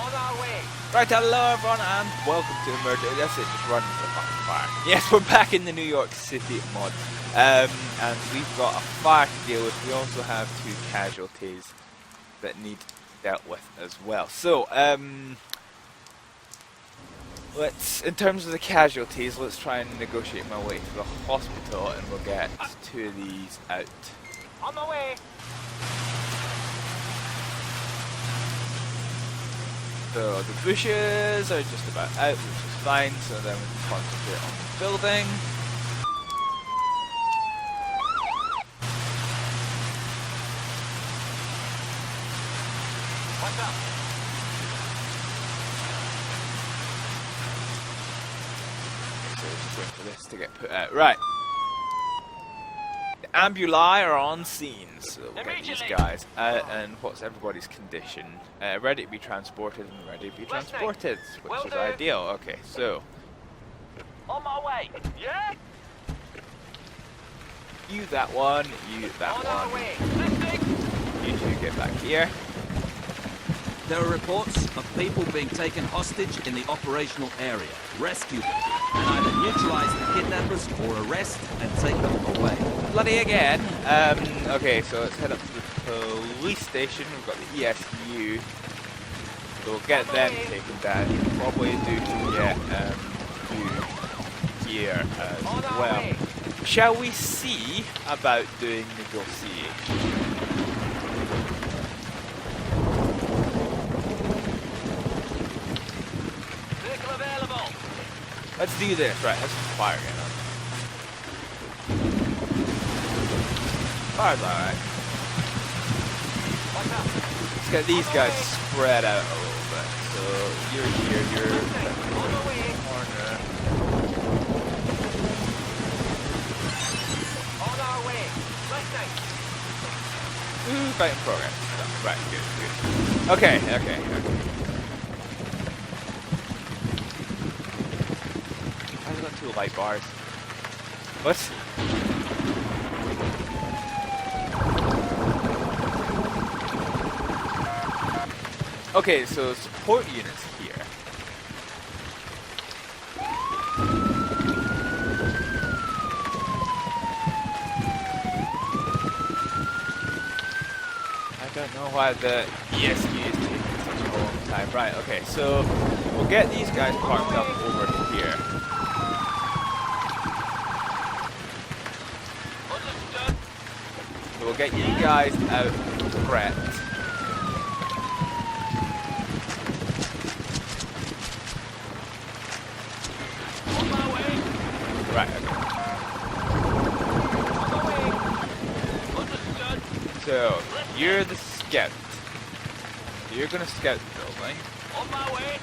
On our way. Right, hello everyone, and welcome to Emergencies. That's it, just run into the fucking fire. Yes, we're back in the New York City mod, and we've got a fire to deal with. We also have 2 casualties that need dealt with as well. So, in terms of the casualties, let's try and negotiate my way to the hospital, and we'll get 2 of these out. On my way. So the bushes are just about out, which is fine, so then we can concentrate on the building. What's up? So we're just waiting for this to get put out. Right. The ambuli are on scene, so we'll get these guys out. And what's everybody's condition? Ready to be transported and ready to be transported, which is ideal. Okay, so On my way. Yeah. you that one, you that On our one. way. Listening. You 2 get back here. There are reports of people being taken hostage in the operational area. Rescue them and either neutralize the kidnappers or arrest and take them away. Bloody again. Okay, so let's head up to the police station. We've got the ESU. So we'll get them taken down. Probably do to get you here as well. Shall we see about doing negotiation? Vehicle available. Let's do this. Right, let's fire again. Fire's alright. What's up? Let's get these guys spread out a little bit. So you're here, you're in On my way. the corner. On our way. Listening. Ooh, fight in progress. Right, good. Okay. I've got 2 light bars. What? Okay, so support units here. I don't know why the ESU is taking such a long time. Right, okay, so we'll get these guys parked up over here. Understood. So we'll get you guys out prepped. On my way. Right, okay. On my way. Understood. So, you're the scout. You're gonna scout the building. On my way.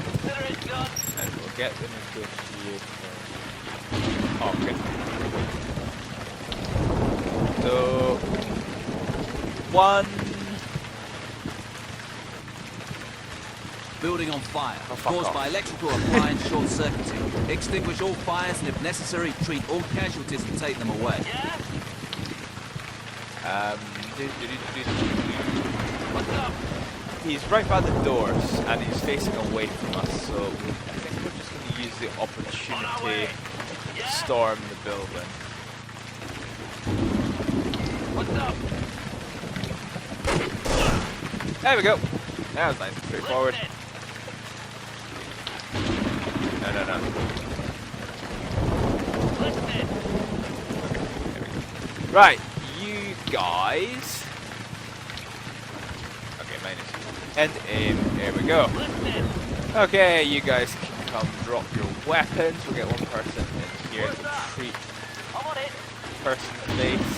Consider it done. And we'll get the negotiator. Okay. So, 1. Building on fire, Oh, fuck caused off. by electrical appliance short-circuiting. Extinguish all fires and if necessary, treat all casualties and take them away. Yeah. What's up? He's right by the doors and he's facing away from us, so I think we're just going to use the On our way. opportunity to Yeah. storm the building. What's up? There we go. That was nice and straightforward. Listening. No. Listening. Right, you guys. Okay, minus. And aim. There we go. Listening. Okay, you guys can come drop your weapons. We'll get 1 person in here to treat I'm on it. person's base.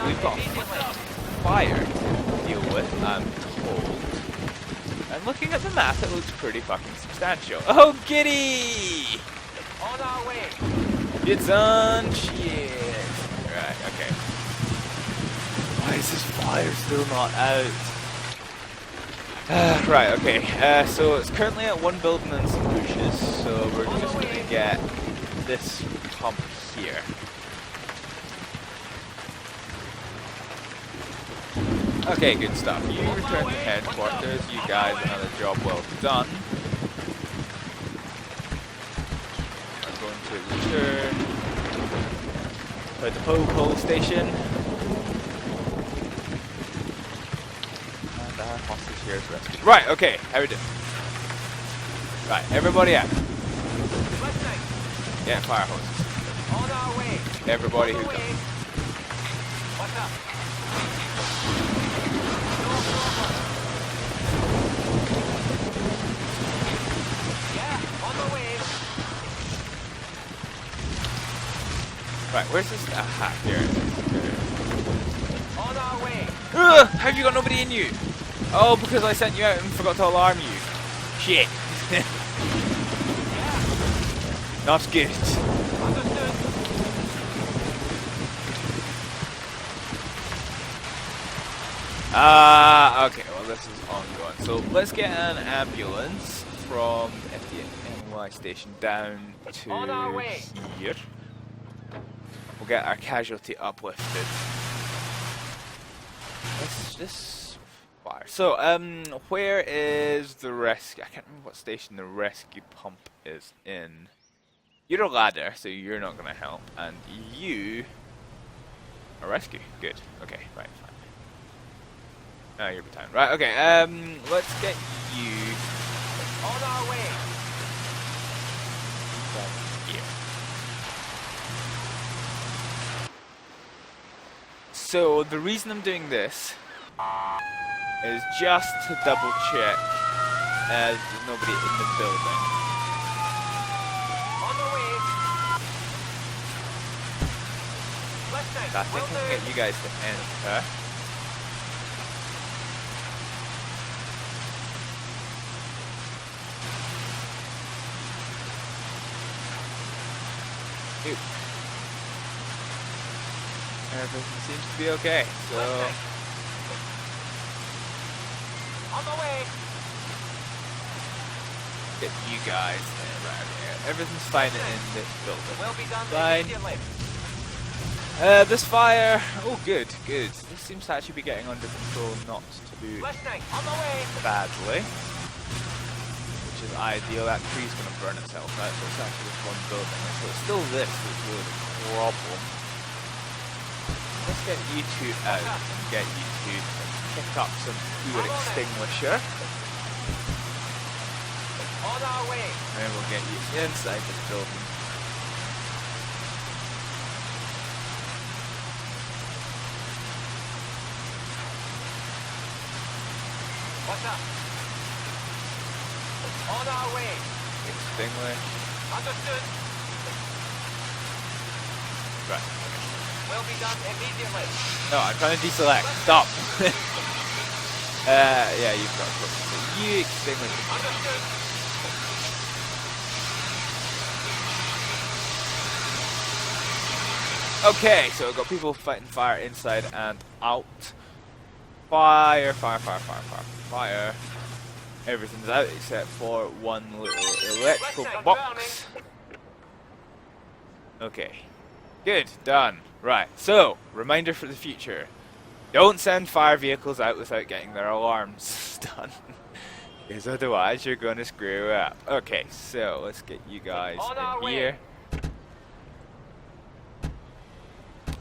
We've got fire to deal with, I'm told. And looking at the map, it looks pretty fucking substantial. Oh, giddy! On our way. It's on shit. Right, okay. Why is this fire still not out? Right, okay. So it's currently at 1 building and some bushes, so we're just going to get this pump here. Okay, good stuff. You return to headquarters. You guys, another job well done. I'm going to return to the pole station. And our hostage here is rescued. Right, okay, how are we doing? Right, everybody out. Yeah, fire hoses. On our way. Everybody On the who's way. up. What's up? Yeah, on the way. Right, where's this? Aha, here. On our way. Ugh, how have you got nobody in you? Oh, because I sent you out and forgot to alarm you. Shit. Yeah, Not good. understood. Okay, well this is ongoing. So let's get an ambulance from the NY station down On our to way. here. We'll get our casualty uplifted. Let's just fire. So, where is the rescue? I can't remember what station the rescue pump is in. You're a ladder, so you're not gonna help, and you are rescue. Good. Okay, right, fine. Oh, you're battalion. Right, okay, let's get you On our way. here. So, the reason I'm doing this is just to double check there's nobody in the building. On the way. Left side. So I think Will I can do. get you guys to enter. Ooh. Everything seems to be okay. So Left side. On the way. get you guys around here. Everything's fine in this building. Will be done Fine. immediately. This fire. Oh, good, good. This seems to actually be getting under control, not too Left side. On the way. badly, which is ideal. That tree's going to burn itself out, so it's actually just one building. So it's still this that's really the problem. Let's get you two out and get you two to pick up some fluid extinguisher, On our way. and then we'll get you inside this building. What's up? On our way. Extinguish. Understood. Right. Will be done immediately. No, I'm trying to deselect. Stop. Yeah, you've got to. So you extinguish. Understood. Okay, so we've got people fighting fire inside and out. Fire, fire, fire, fire, fire, fire. Everything's out except for one little electrical box. Okay. Good, done. Right, so, reminder for the future. Don't send fire vehicles out without getting their alarms done. Because otherwise you're going to screw up. Okay, so let's get you guys On our in way. here.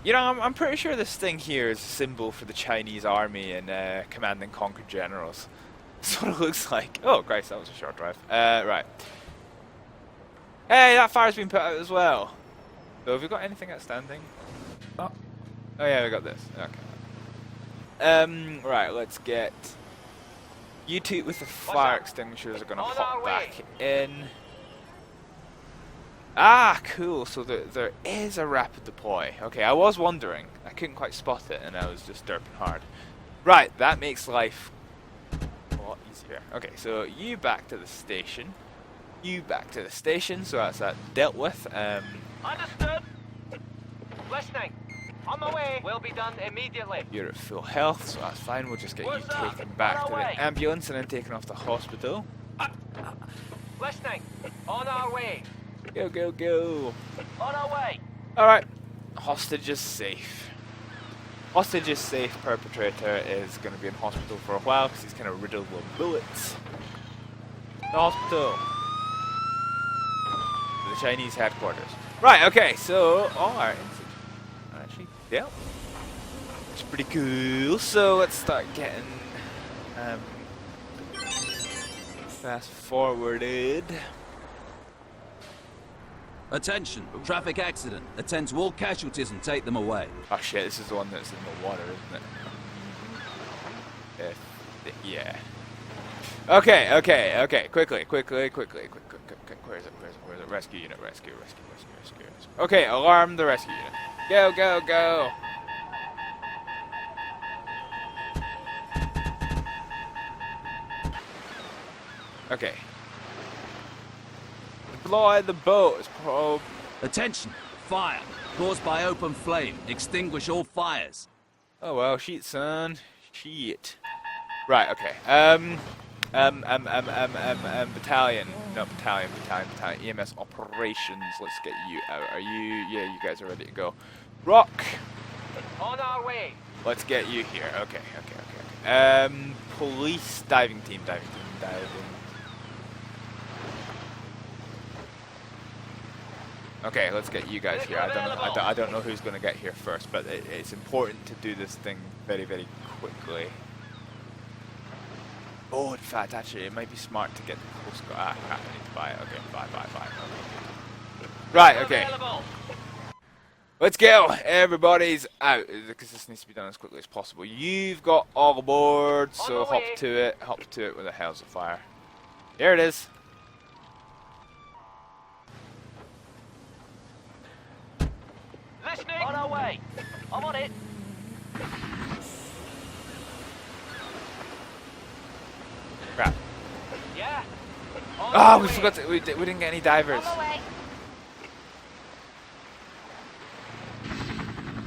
You know, I'm pretty sure this thing here is a symbol for the Chinese army and Command and Conquer generals. That's what it looks like. Oh, Christ, that was a short drive. Right. Hey, that fire's been put out as well. So have we got anything outstanding? Oh, oh yeah, we got this. Okay. Right, let's get... You two with the fire extinguishers are going to On pop our back way. in. Ah, cool. So there is a rapid deploy. Okay, I was wondering. I couldn't quite spot it, and I was just derping hard. Right, that makes life a lot easier. Okay, so you back to the station. You back to the station, so that's that dealt with. Understood. Listening. On the way. Will be done immediately. You're at full health, so that's fine. We'll just get you What's up? taken back On to our way. the ambulance and then taken off to hospital. Listening. On our way. Go, go, go. On our way. Alright. Hostage is safe. Hostage is safe. Perpetrator is going to be in hospital for a while because he's kind of riddled with bullets. The hospital. The Chinese headquarters. Right, okay, so all our incidents are actually dealt. It's pretty cool. So let's start getting fast forwarded. Attention, traffic accident. Attend to all casualties and take them away. Oh shit, this is the one that's in the water, isn't it? Yeah. Okay. Quickly. Where's it? Rescue unit. Rescue. Okay, alarm the rescue unit. Go. Okay. Deploy the boat. Attention, fire. Caused by open flame. Extinguish all fires. Oh well, shit, son. Shit. Right. Okay. Battalion. EMS operations. Let's get you out. Are you? Yeah, you guys are ready to go. Rock. On our way. Let's get you here. Okay. Police diving team. Okay, let's get you guys here. I don't know who's going to get here first, but it's important to do this thing very, very quickly. Oh, in fact, actually, it might be smart to get the Coast Guard. Ah, crap, I need to buy it. Okay, buy. Okay. Right, okay. Let's go. Everybody's out, because this needs to be done as quickly as possible. You've got all aboard, so hop to it. Where the hell's the fire? There it is. Listening. On our way. I'm on it. Crap. Yeah. Oh, we forgot to, we didn't get any divers.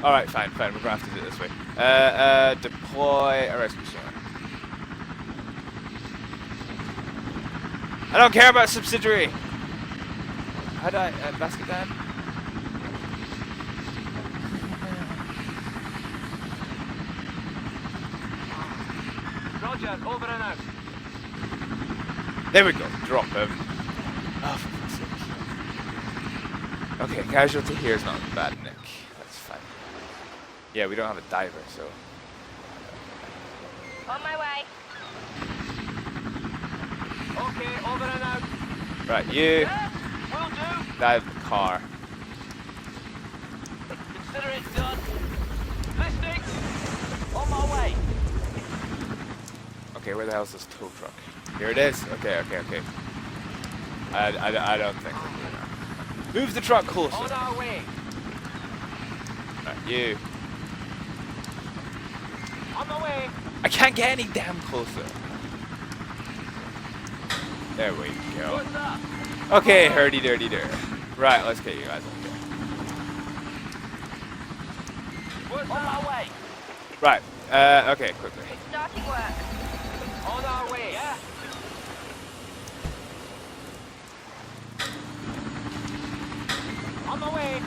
Alright, fine. We're gonna have to do it this way. Deploy a rescue sonar. I don't care about subsidiary. How do I basket down? Roger, over and out. There we go. Drop him. Oh, for fuck's sake. Okay, casualty here is not bad, Nick. That's fine. Yeah, we don't have a diver, so. On my way. Okay, over and out. Right, you Yeah, will do. dive the car. Consider it done. Listening. On my way. Okay, where the hell's this tow truck? Here it is. Okay. I don't think we're doing that. Move the truck closer. On our way. Right, you. On the way. I can't get any damn closer. There we go. What's up? Okay, hurdy-dirty-dur. Right, let's get you guys up here. What's on my way. Right, okay, quickly. Starting work. On our way. Yeah. On the way.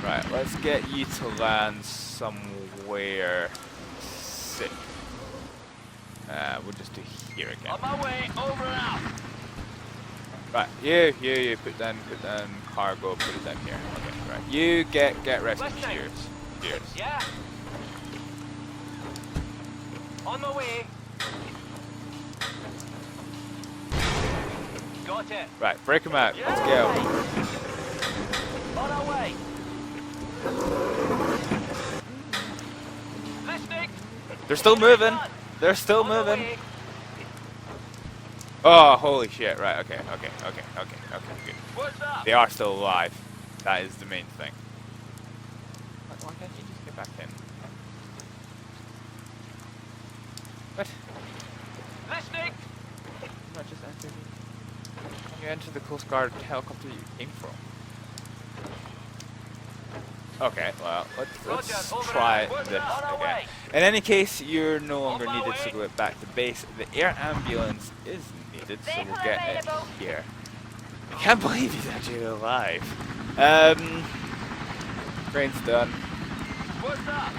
Right, let's get you to land somewhere sick. We'll just do here again. On my way. Over and out. Right, you, put down cargo, put it down here. Okay, right. You get rescue cheers. Yeah. On my way. Got it. Right, break them out. Yeah. Let's go. On our way. Listening. They're still moving. They're still On the moving. way. Oh, holy shit. Right, okay, good. What's up? They are still alive. That is the main thing. Why can't you just get back in? What? Listening. Not just enter. Can you enter the Coast Guard helicopter you came from? Okay, well, let's Roger, over try and out. this On our again. way. In any case, you're no longer On my needed to way. go back to base. The air ambulance is needed, so we'll Vehicle get it available. here. I can't believe he's actually alive. Train's done. What's up?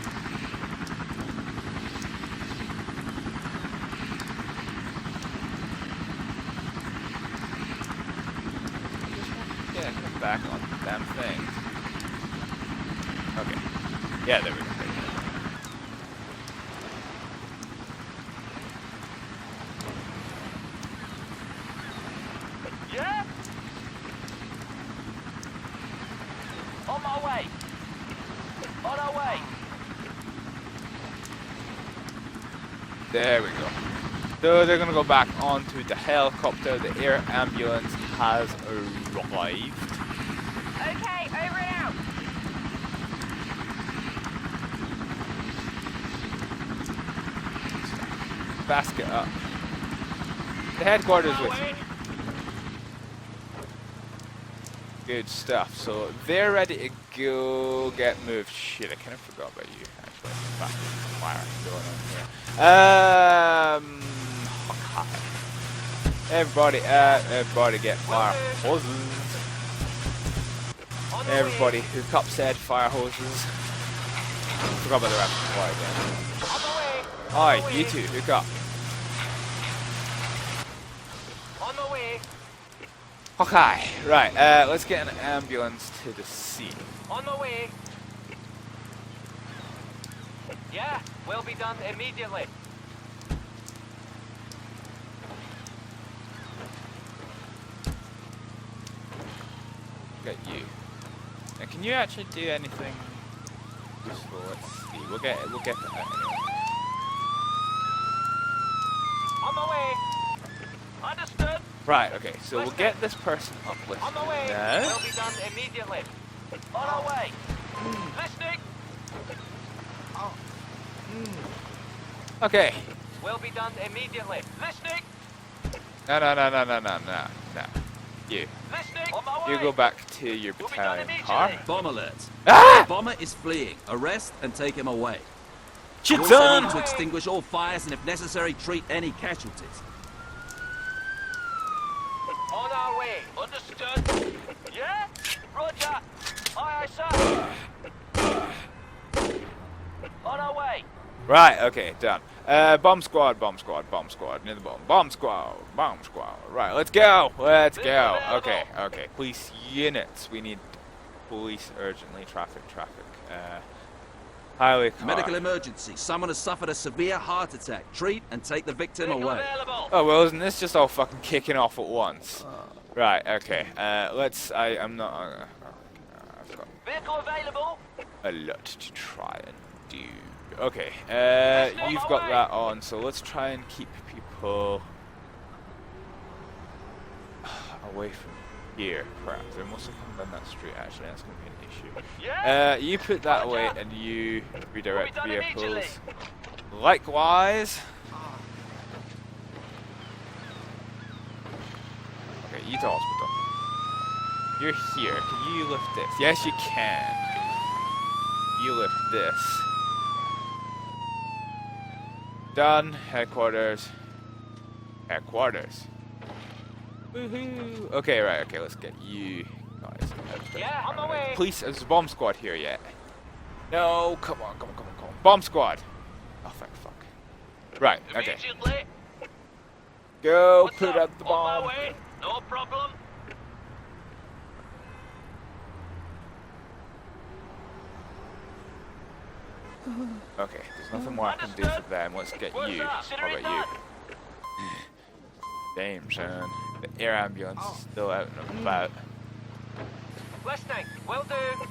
Yeah, come back on the damn thing. Okay. Yeah, there we go. Yeah? On my way. On our way. There we go. So they're gonna go back onto the helicopter. The air ambulance has arrived. Okay, over and out. Basket up. The headquarters with you. Good stuff. So they're ready to go get moved. Shit, I kind of forgot about you. Actually, fire going on here. Everybody get fire hoses. On the Everybody way. hook up said fire hoses. Forgot about the rapid fire again. On the way. Hi, you two, hook up. On the way. Okay, right, let's get an ambulance to the scene. On the way. Yeah, will be done immediately. Get you. And can you actually do anything useful? Let's see. We'll get that anyway. On the way. Understood. Right, okay, so we'll get this person uplifted On the way. now. Will be done immediately. On our way. Listening. Okay. Will be done immediately. Listening. No. You. Listening. On my way. You go back to your Will be done battalion car. immediately. Bomb alert. Ah! Bomber is fleeing. Arrest and take him away. Shit, You also son! need to extinguish all fires and, if necessary, treat any casualties. On our way. Understood. Yeah? Roger. Aye, aye, sir. On our way. Right, okay, done. Bomb squad. Near the bomb. Bomb squad. Right, let's go. Okay. Police units. We need police urgently. Traffic. Highway car. Medical emergency. Someone has suffered a severe heart attack. Treat and take the victim Vehicle away. available. Oh, well, isn't this just all fucking kicking off at once? Right, okay. I'm not... I've got Vehicle available. a lot to try and do. Okay, you've got that on, so let's try and keep people away from here. Crap, they must have come down that street, actually, that's going to be an issue. Yeah? You put that away and you redirect Will be done vehicles. immediately. Likewise. Okay, you to hospital. You're here. Can you lift this? Yes, you can. You lift this. Done. Headquarters. Woohoo! Okay, right. Okay, let's get you guys out there. Yeah, on the way. Police, there's a bomb squad here yet. No, come on. Bomb squad. Oh, fuck. Right, okay. Immediately. Go What's put up? up the On bomb. my way. No problem. Okay, there's nothing more I can do for them. Let's get What's you. up? How Consider it about you? Damn, son. The air ambulance is still out and about. Listening. Will do.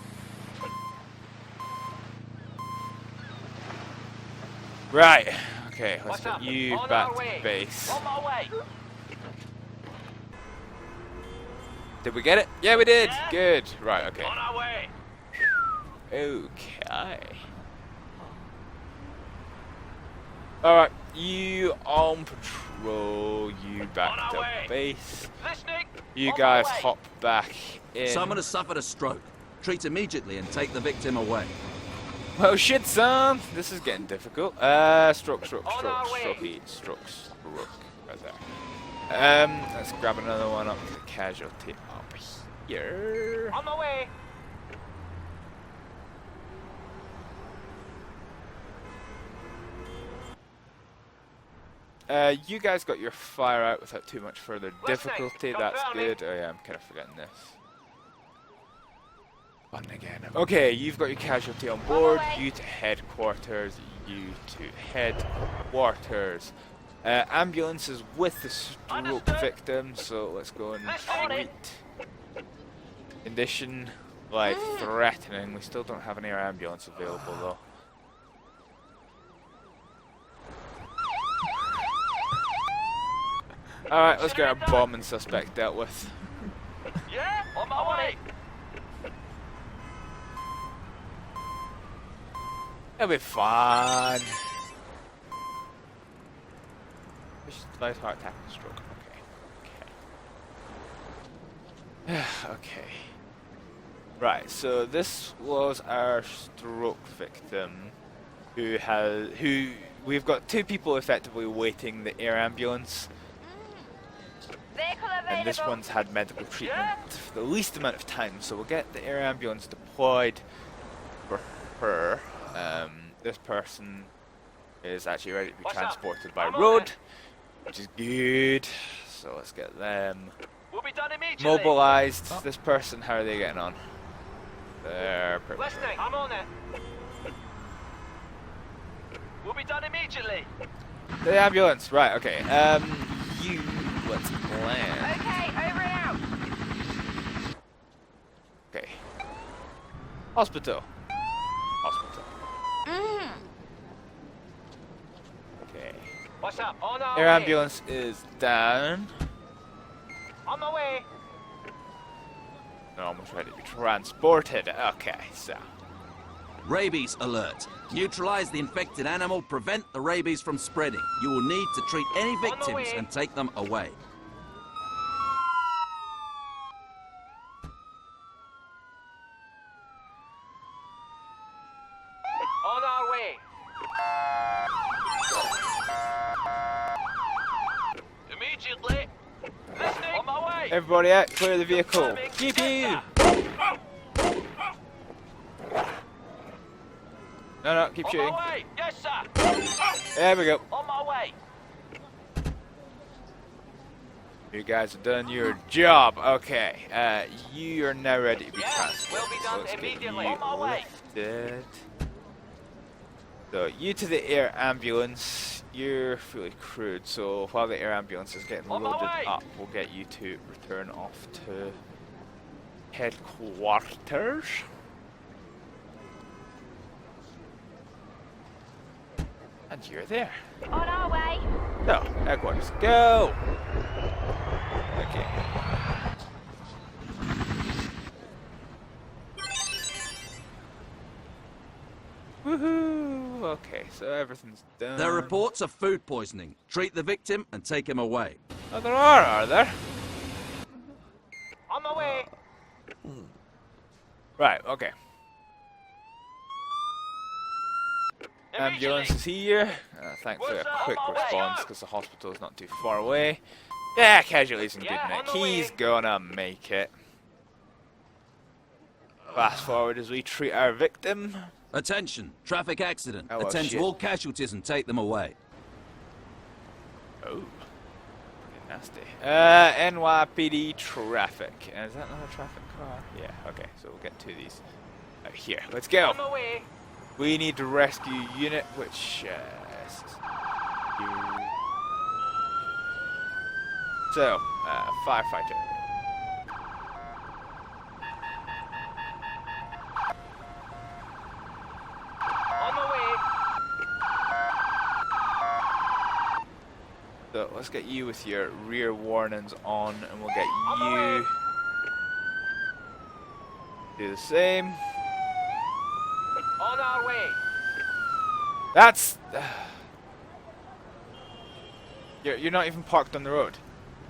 Right. Okay, let's What's get up? you On back our to way. base. On my way. Did we get it? Yeah, we did. Yeah. Good. Right, okay. On our way. Okay. Alright, you on patrol, you back On our to way. base. Listening. You On my guys way. hop back in. Someone has suffered a stroke. Treat immediately and take the victim away. Well, shit, Sam. This is getting difficult. Stroke. Right there. Let's grab another one up to the casualty up here. On my way. You guys got your fire out without too much further difficulty. That's good. Oh yeah, I'm kind of forgetting this. Button again. Okay, you've got your casualty on board. You to headquarters. You to headquarters. Ambulance is with the stroke victim, so let's go and treat. Condition life threatening. We still don't have an air ambulance available though. Alright, let's get our bombing suspect dealt with. Yeah, on my way. It'll be fun. Light heart attack and stroke. Okay. Okay. Right, so this was our stroke victim who we've got two people effectively waiting the air ambulance. Vehicle And this available. one's had medical treatment for the least amount of time, so we'll get the air ambulance deployed for her. This person is actually ready to be transported by road, which is good. So let's get them We'll be done immediately. mobilized. This person, how are they getting on? They're perfect. Listening. I'm on it. We'll be done immediately. The ambulance, right? Okay. Let's land. Okay, over and out. Okay. Hospital. Okay. What's up? On our Air way. ambulance is down. On my way. They're almost ready to be transported. Okay, so. Rabies alert. Neutralize the infected animal, prevent the rabies from spreading. You will need to treat any the victims way. and take them away. On our way. Immediately. Listening. On my way. Everybody out, clear the vehicle. GPU! No, keep On shooting. my way. Yes, sir. There we go. On my way. You guys have done your job. Okay, you are now ready to be Yes, transported. will be So done let's get immediately. you On my way. lifted. So you to the air ambulance. You're fully crewed, so while the air ambulance is getting On my loaded way. up, we'll get you to return off to headquarters. And you're there. On our way. So, headquarters, go! Okay. Woohoo! Okay, so everything's done. There are reports of food poisoning. Treat the victim and take him away. Oh, there are there? On my way. Right, okay. Ambulance is here. Thankfully a quick response because the hospital is not too far away. Yeah, casualties in good Yeah, nick. on the He's way. gonna make it. Fast forward as we treat our victim. Attention, traffic accident. Oh, well, Attend shit. to all casualties and take them away. Oh. Nasty. NYPD traffic. Is that another traffic car? Yeah, okay, so we'll get to these. Here, let's go. On my way. We need to rescue unit, which so, firefighter. On my way. So let's get you with your rear warnings on, and we'll get On my way. you do the same. On our way. That's you're not even parked on the road.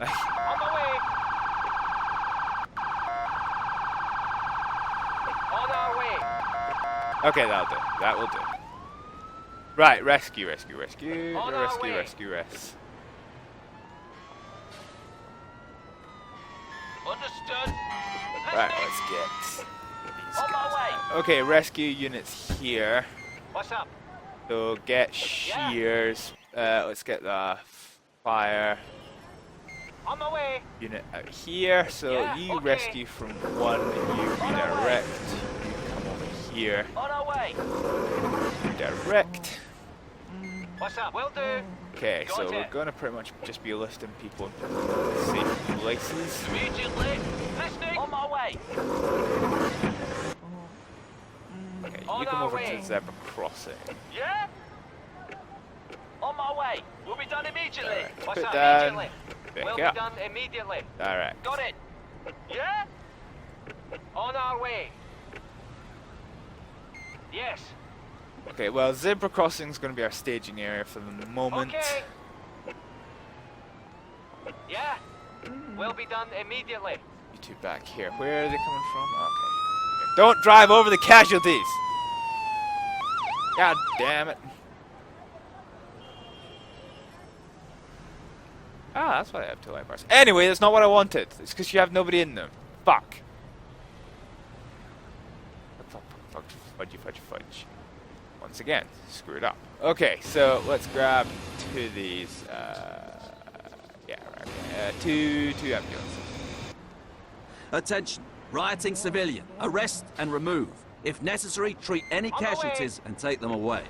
On my way. Okay, that'll do. That will do. Right, rescue. On our way. Rescue. Understood. Right, Listening. let's get these On my guys. way. Okay, rescue units here. What's up? So get shears. Let's get the fire On my way. unit out here. So Yeah, you okay. rescue from one, you redirect. You come over here, On our way. redirect. What's up? Will do. Okay, so Got we're it. gonna pretty much just be lifting people into safe places. Immediately. Listening. On my way. Okay, On you come our over way. to zebra crossing. Yeah. On my way. We'll be done immediately. Alright, What's put up? down. Immediately. Pick We'll up. be done immediately. Alright. Got it. Yeah. On our way. Yes. Okay, well, zebra crossing is going to be our staging area for the moment. Okay. Yeah. We'll be done immediately. You two back here. Where are they coming from? Okay. Don't drive over the casualties! God damn it. Ah, that's why I have 2 light bars. Anyway, that's not what I wanted. It's because you have nobody in them. Fuck. Fudge. Once again, screwed up. Okay, so let's grab 2 of these. Yeah, right. Two ambulances. Attention. Rioting civilian. Arrest and remove. If necessary, treat any On the way. casualties and take them away.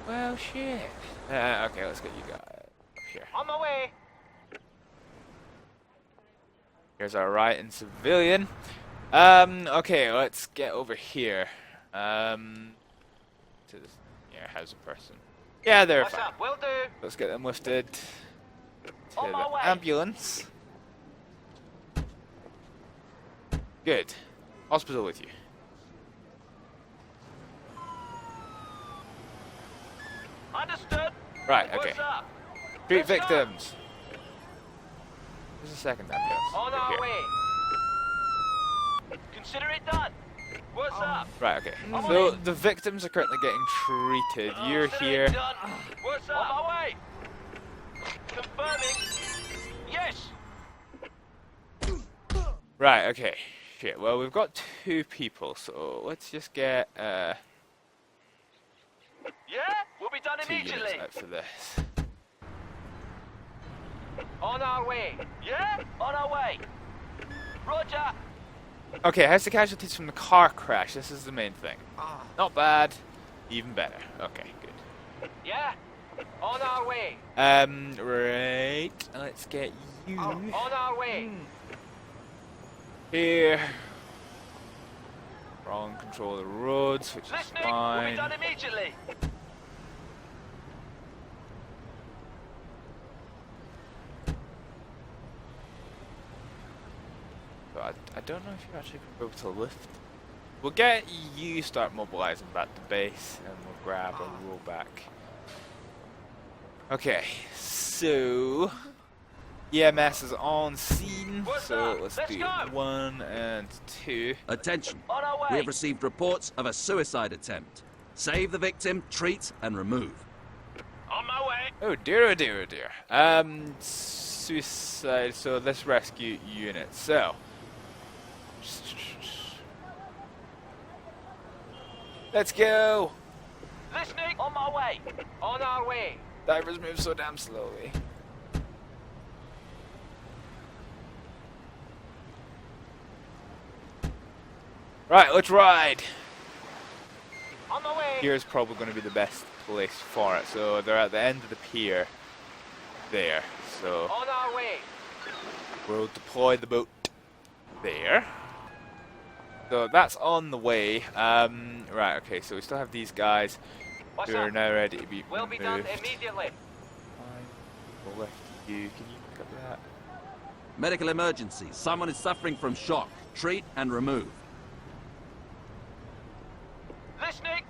Well, shit. Okay, let's get you guys up here. On my way. Here's our rioting civilian. Okay, let's get over here. To this, yeah, how's the person? Yeah, they're What's fine. up? Will do. Let's get them lifted to On my the way. ambulance. Good. Hospital with you. Understood. Right, okay. What's up? Treat Let's go. victims. There's a second ambulance. On Right our here. way. Consider it done. What's up? Right, okay. On my So way. the victims are currently getting treated. You're Consider here. it done. What's up? On my way. Confirming. Yes. Right, okay. Shit, well, we've got 2 people, so let's just get Yeah. We'll be done 2 units immediately. out for this. On our way. Yeah. On our way. Roger. Okay, how's the casualties from the car crash? This is the main thing. Not bad. Even better. Okay, good. Yeah. On our way. Right. Let's get you On our way. here. Wrong control of the roads, which is Listening. We'll be fine. done immediately. But I don't know if you're actually able to lift. We'll get you start mobilizing back to base, and we'll grab a roll back. Okay, so EMS is on scene, What's so up? let's Let's do go. 1 and 2. Attention. On our way. We have received reports of a suicide attempt. Save the victim, treat and remove. On my way. Oh dear, oh dear, oh dear. Suicide, so this rescue unit, so. Let's go! Listening. On my way. On our way. Divers move so damn slowly. Right, let's ride! On my way. Here's probably going to be the best place for it. So they're at the end of the pier there. So On our way. we'll deploy the boat there. So that's on the way. Right, okay, so we still have these guys What's who are up? now ready to be We'll be done moved. immediately. We'll lift you. Can you pick up that? Medical emergency. Someone is suffering from shock. Treat and remove. Listening.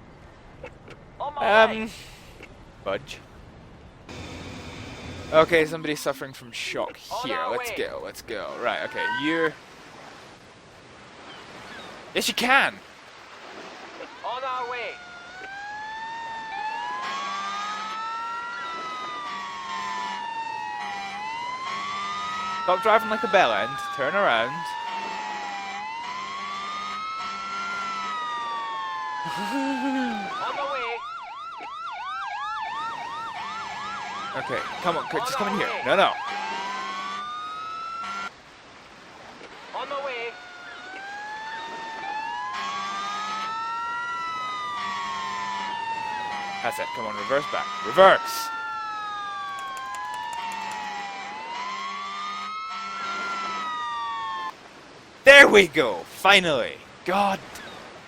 On my way. Fudge. Okay, somebody's suffering from shock On here. our Let's way. go, let's go. Right, okay, you're... Yes, you can! On our our way. Stop driving like a bell end. Turn around. On the way. Okay, come on, just come in here. No, no. On the way. That's it. Come on, reverse back. Reverse! There we go! Finally! God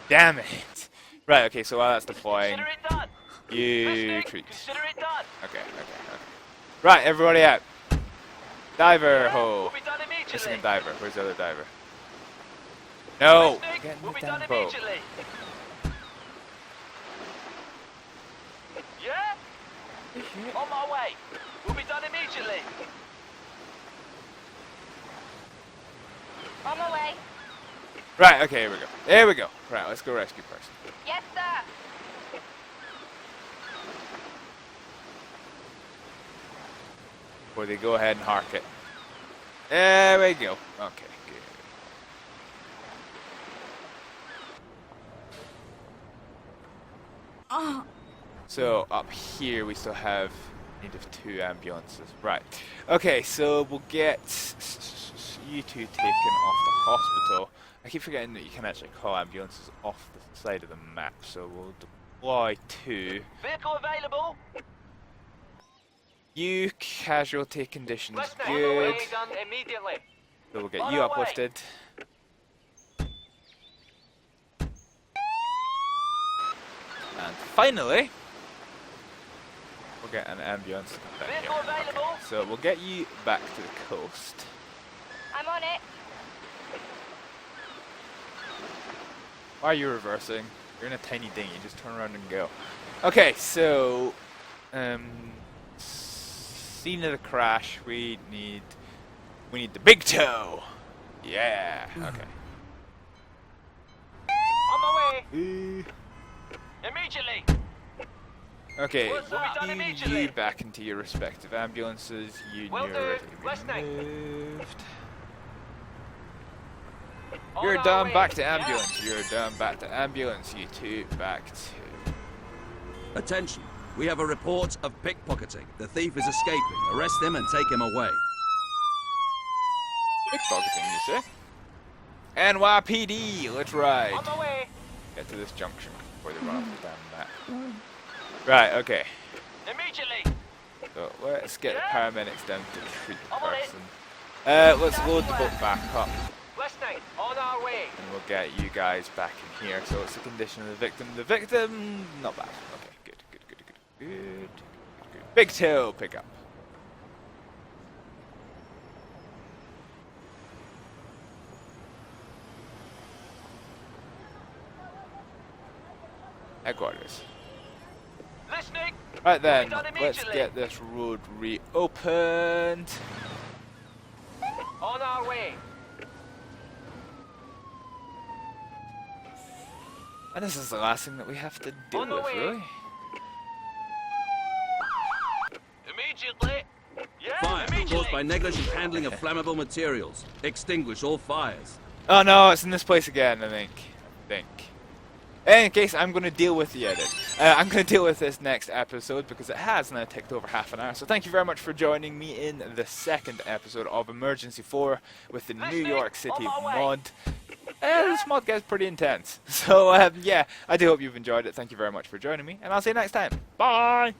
damn it! Right, okay, so while that's deploying, Consider it done. you Listening. treat. Consider it done. Okay. Right, everybody out. Diver Yeah, hole. we'll be done Missing immediately. a diver. Where's the other diver? No! Listening. Get in We'll the be done damn boat. immediately. Yeah? On my way. We'll be done immediately. On my way. Right, okay, here we go. There we go. Right, let's go rescue person. Yes, sir. Before they go ahead and hark it. There we go. Okay, good. So up here we still have need of 2 ambulances. Right. Okay, so we'll get you two taken off the hospital. I keep forgetting that you can actually call ambulances off the side of the map, so we'll deploy 2. Vehicle available. You casualty conditions Listening. good. On the way. Done immediately. So we'll get On you our way. uplifted. And finally, we'll get an ambulance to come down Vehicle here. available. Okay, so we'll get you back to the coast. I'm on it. Why are you reversing? You're in a tiny dinghy, just turn around and go. Okay, so scene of the crash, we need the big toe. Yeah. Okay. On my way. Uh, Immediately. Okay, What's up? We'll be done you immediately. back into your respective ambulances. You Will knew do. already Listening. removed. On You're our done. way. Back to Yeah. ambulance. You're done. Back to ambulance. You two back to. Attention. We have a report of pickpocketing. The thief is escaping. Arrest him and take him away. Pickpocketing, you say? NYPD. Let's ride. On my way. Get to this junction before they run off the damn map. Right. Okay. Immediately. So let's get the paramedics down to treat the I'm on it. person. Let's load the boat back up. Listening. On our way. And we'll get you guys back in here. So it's the condition of the victim. The victim, not bad. Okay, good. Big tail pickup. Headquarters. Listening. Right then, done let's immediately. get this road reopened. On our way. And this is the last thing that we have to deal On the with, way. really. Immediately. Yeah. Fire Immediately. caused by negligent handling of flammable materials. Extinguish all fires. Oh no, it's in this place again, I think. In any case, I'm going to deal with the edit. I'm going to deal with this next episode because it has now ticked over half an hour. So thank you very much for joining me in the second episode of Emergency 4 with the New Listening. York City On my way. mod. This mod gets pretty intense. So yeah, I do hope you've enjoyed it. Thank you very much for joining me, and I'll see you next time. Bye!